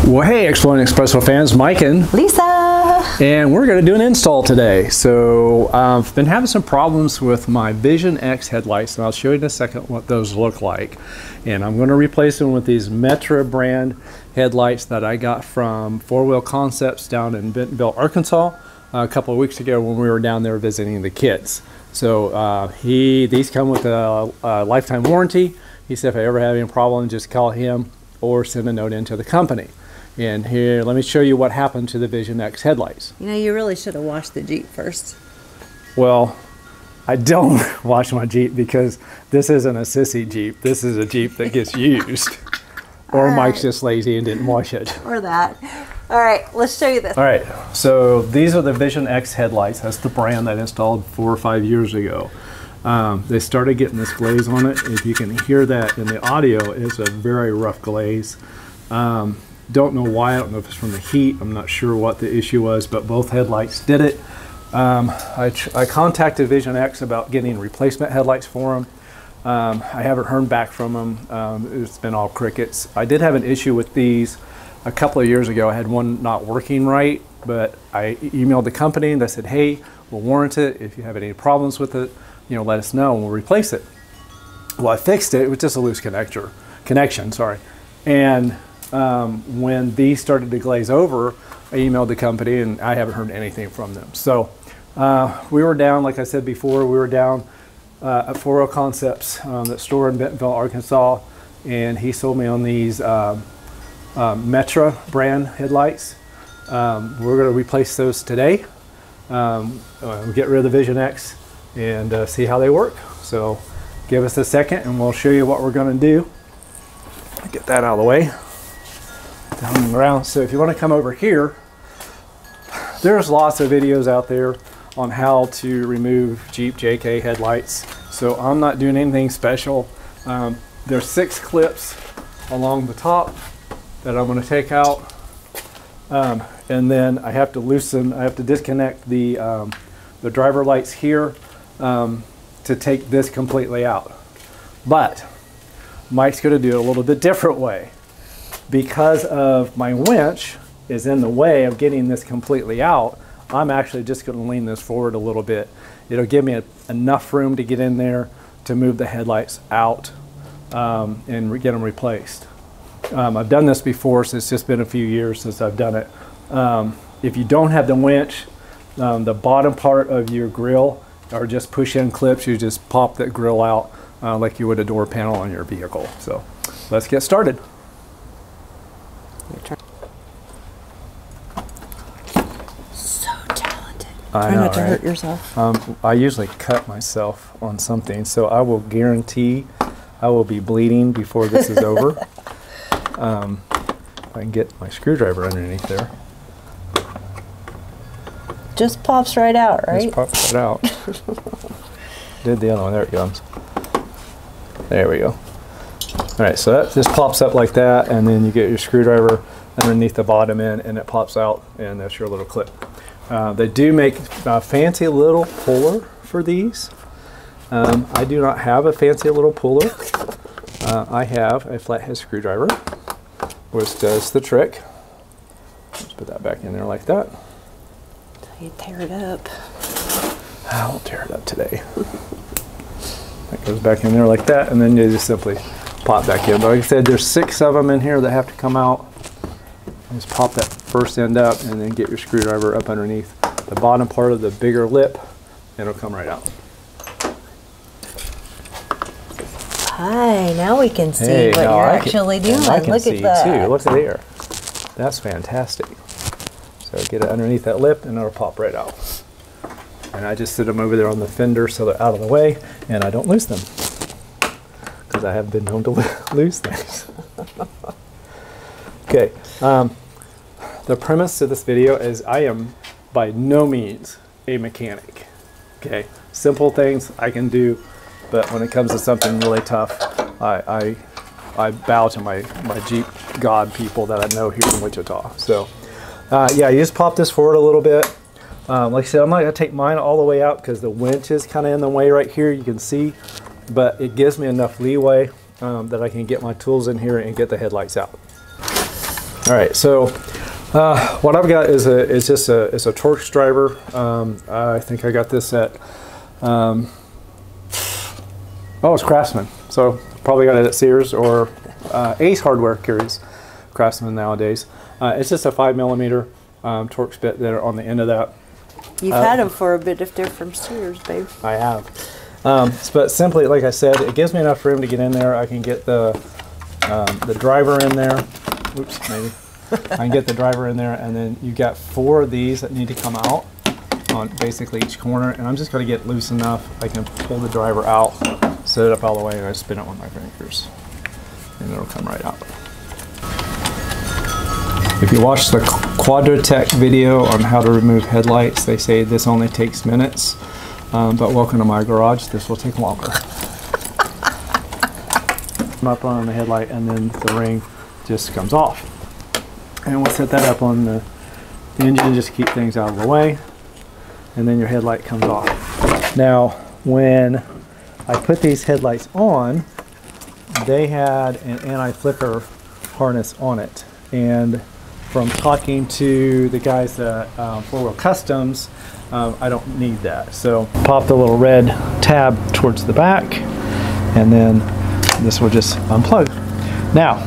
Well, hey, Exploring Espresso fans, Mike and Lisa, and we're going to do an install today. So I've been having some problems with my Vision X headlights, and I'll show you in a second what those look like. And I'm going to replace them with these METRA brand headlights that I got from 4-Wheel Concepts down in Bentonville, Arkansas, a couple of weeks ago when we were down there visiting the kids. So these come with a lifetime warranty. He said if I ever have any problem, just call him or send a note into the company. And here, let me show you what happened to the Vision X headlights. you know, you really should have washed the Jeep first. Well, I don't wash my Jeep because this isn't a sissy Jeep. This is a Jeep that gets used. Or Mike's just lazy and didn't wash it. Or that. All right, let's show you this. All right, so these are the Vision X headlights. That's the brand that I installed 4 or 5 years ago. They started getting this glaze on it. If you can hear that in the audio, it's a very rough glaze. Don't know why. I don't know if it's from the heat. I'm not sure what the issue was, but both headlights did it. I contacted Vision X about getting replacement headlights for them. I haven't heard back from them. It's been all crickets. I did have an issue with these a couple of years ago. I had one not working right, but I emailed the company and they said, hey, we'll warrant it. If you have any problems with it, let us know and we'll replace it. Well, I fixed it. It was just a loose connection, sorry. And when these started to glaze over, I emailed the company and I haven't heard anything from them. So we were down, like I said before, we were down at 4-Wheel Concepts, that store in Bentonville, Arkansas, and he sold me on these METRA brand headlights. We're going to replace those today. We'll get rid of the Vision X and see how they work. So give us a second and we'll show you what we're going to do. Get that out of the way. Down and around. So if you want to come over here, there's lots of videos out there on how to remove Jeep JK headlights. So I'm not doing anything special. There's 6 clips along the top that I'm going to take out. And then I have to disconnect the driver lights here to take this completely out. But Mike's going to do it a little bit different way. Because of my winch is in the way of getting this completely out, I'm actually just going to lean this forward a little bit. It'll give me enough room to get in there to move the headlights out and get them replaced. I've done this before, so it's just been a few years since I've done it. If you don't have the winch, the bottom part of your grill are just push-in clips. You just pop that grill out like you would a door panel on your vehicle. So let's get started. So talented. I Try know, not to right? hurt yourself. I usually cut myself on something, so I will guarantee I will be bleeding before this is over. If I can get my screwdriver underneath there. Just pops right out, right? Just pops right out. Did the other one. There it comes. There we go. All right, so that just pops up like that, and then you get your screwdriver underneath the bottom end, and it pops out, and that's your little clip. They do make a fancy little puller for these. I do not have a fancy little puller. I have a flathead screwdriver, which does the trick. Let's put that back in there like that. You tear it up. I won't tear it up today. That goes back in there like that, and then you just simply pop back in. But like I said, there's 6 of them in here that have to come out. Just pop that first end up and then get your screwdriver up underneath the bottom part of the bigger lip and it'll come right out. Hi, now we can see Hey, what you're actually doing. I can Look see at that. too. Look at there. That's fantastic. So get it underneath that lip and it'll pop right out. And I just sit them over there on the fender so they're out of the way and I don't lose them. Because I have been known to lose things. Okay, the premise of this video is I am by no means a mechanic. Okay, simple things I can do, but when it comes to something really tough, I bow to my Jeep God people that I know here in Wichita. So yeah, you just pop this forward a little bit. Like I said, I'm not going to take mine all the way out because the winch is kind of in the way right here, you can see. But it gives me enough leeway that I can get my tools in here and get the headlights out. All right, so what I've got is just a Torx driver. I think I got this at it's Craftsman. So probably got it at Sears or Ace Hardware carries Craftsman nowadays. It's just a 5mm Torx bit there on the end of that. You've had them for a bit if they're from Sears, babe. I have. But simply, like I said, it gives me enough room to get in there. I can get the driver in there. Oops, maybe. I can get the driver in there, and then you've got 4 of these that need to come out on basically each corner, and I'm just going to get loose enough I can pull the driver out, set it up all the way, and I spin it with my fingers, and it'll come right out. If you watch the Quadratech video on how to remove headlights, they say this only takes minutes, but welcome to my garage, this will take longer. I'm up on the headlight, and then the ring just comes off. And we'll set that up on the engine just to keep things out of the way, and then your headlight comes off. Now, when I put these headlights on, they had an anti-flicker harness on it, and from talking to the guys at 4-Wheel Customs, I don't need that. So pop the little red tab towards the back, and then this will just unplug. Now,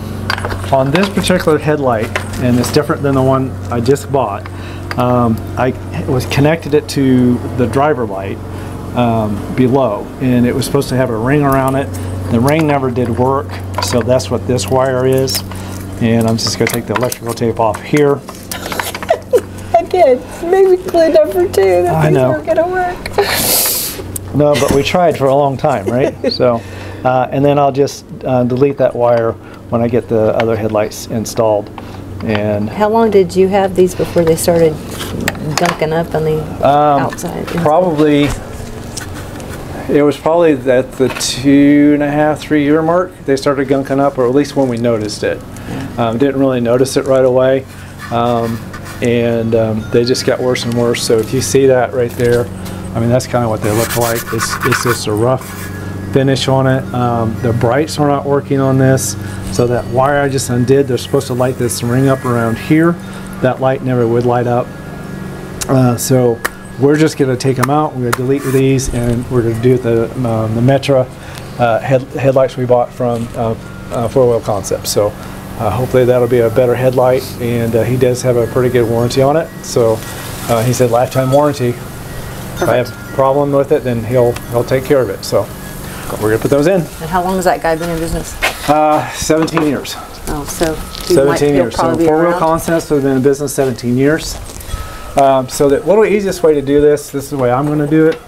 on this particular headlight, and it's different than the one I just bought, I was connected it to the driver light below, and it was supposed to have a ring around it. The ring never did work, so that's what this wire is. And I'm just going to take the electrical tape off here. Again, maybe clean up for 2 that I these know. weren't going to work. No, but we tried for a long time, right? So, and then I'll just delete that wire when I get the other headlights installed. And How long did you have these before they started gunking up on the outside? probably, it was probably at the 2.5, 3 year mark they started gunking up, or at least when we noticed it. Didn't really notice it right away, and they just got worse and worse. So if you see that right there, I mean, that's kind of what they look like. It's just a rough finish on it. The brights are not working on this, so that wire I just undid, they're supposed to light this ring up around here. That light never would light up. So we're just going to take them out. We're going to delete these, and we're going to do the METRA headlights we bought from 4-Wheel Concepts. So hopefully that'll be a better headlight, and he does have a pretty good warranty on it. So he said lifetime warranty. If I have a problem with it, then he'll take care of it. So we're gonna put those in. And how long has that guy been in business? 17 years. Oh, so 17 years. So 4-Wheel Concepts have been in business 17 years. So the little easiest way to do this is the way I'm going to do it.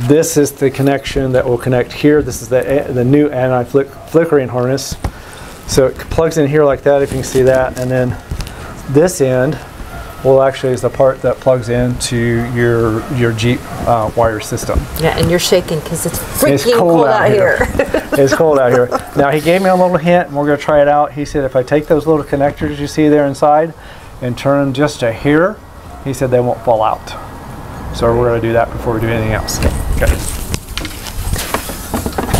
This is the connection that will connect here. This is the new anti-flickering harness. So it plugs in here like that, if you can see that, and then this end will actually is the part that plugs into your Jeep wire system. Yeah, and you're shaking because it's freaking cold out here. It's cold out here. Now he gave me a little hint, and we're going to try it out. He said if I take those little connectors you see there inside and turn them just to here, he said they won't fall out. So we're going to do that before we do anything else. Okay.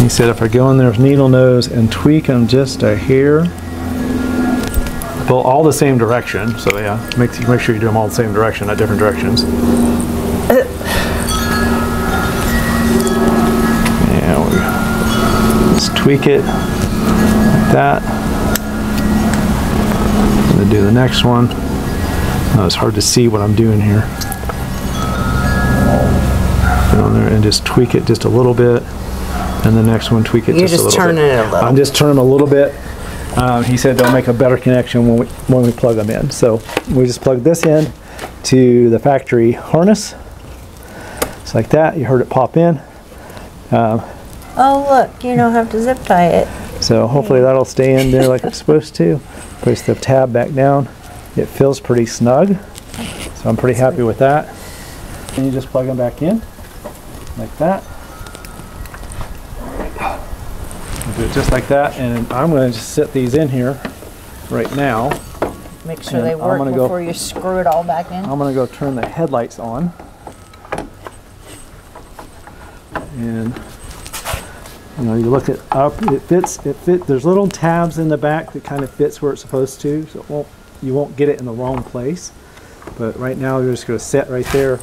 He said if I go in there with needle nose and tweak them just to here, well, all the same direction. So yeah, make sure you do them all the same direction, not different directions. Yeah, let's tweak it like that. I'm going to do the next one. Oh, it's hard to see what I'm doing here. Go on there and just tweak it just a little bit, and the next one tweak it just a little bit. You're just turning it a little. I'm just turning them a little bit. He said they'll make a better connection when we plug them in. So we just plug this in to the factory harness. It's like that. You heard it pop in. Oh look, you don't have to zip tie it. So hopefully that'll stay in there like it's supposed to. Push the tab back down. It feels pretty snug. So I'm pretty happy with that. And you just plug them back in like that. Do it just like that, and I'm going to just set these in here right now. Make sure they work before you screw it all back in. I'm going to go turn the headlights on. And You know, you look it up, it fits. There's little tabs in the back that kind of fits where it's supposed to, so you won't get it in the wrong place. But right now, you're just going to set right there.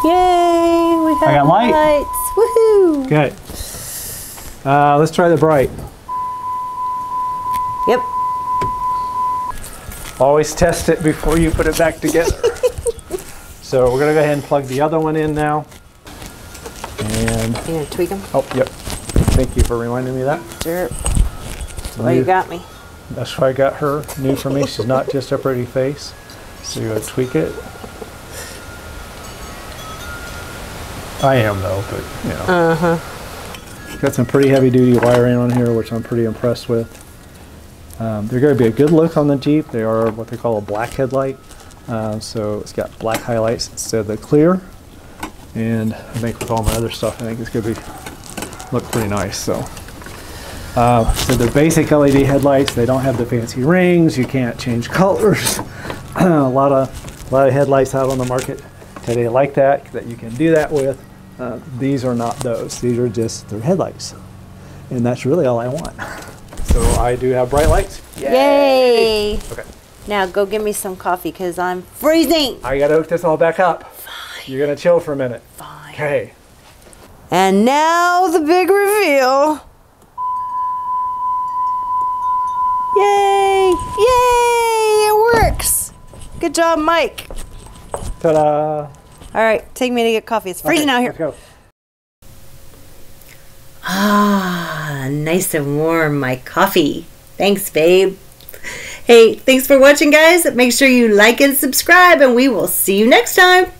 Yay! We have I got light. lights. Woohoo! Okay. Let's try the bright. Yep. Always test it before you put it back together. So we're going to go ahead and plug the other one in now. And You gonna tweak them? oh, yep. Thank you for reminding me of that. Sure. Well, you got me. That's why I got her. New for me. She's not just a pretty face. So you're going to tweak it. I am though, but you know. Got some pretty heavy duty wiring on here, which I'm pretty impressed with. They're going to be a good look on the Jeep. They are what they call a black headlight. So it's got black highlights instead of the clear. And I think with all my other stuff, I think it's going to look pretty nice. So they're basic LED headlights. They don't have the fancy rings. You can't change colors. a lot of headlights out on the market today like that you can do that with. These are not those. These are just their headlights, and that's really all I want. So I do have bright lights. Yay! Okay. Now go give me some coffee because I'm freezing. I gotta hook this all back up. Fine. You're gonna chill for a minute. Fine. Okay. And now the big reveal. Yay! Yay! It works. Good job, Mike. Ta-da! All right, take me to get coffee. It's freezing out here. Let's go. Ah, nice and warm, my coffee. Thanks, babe. Hey, thanks for watching, guys. Make sure you like and subscribe, and we will see you next time.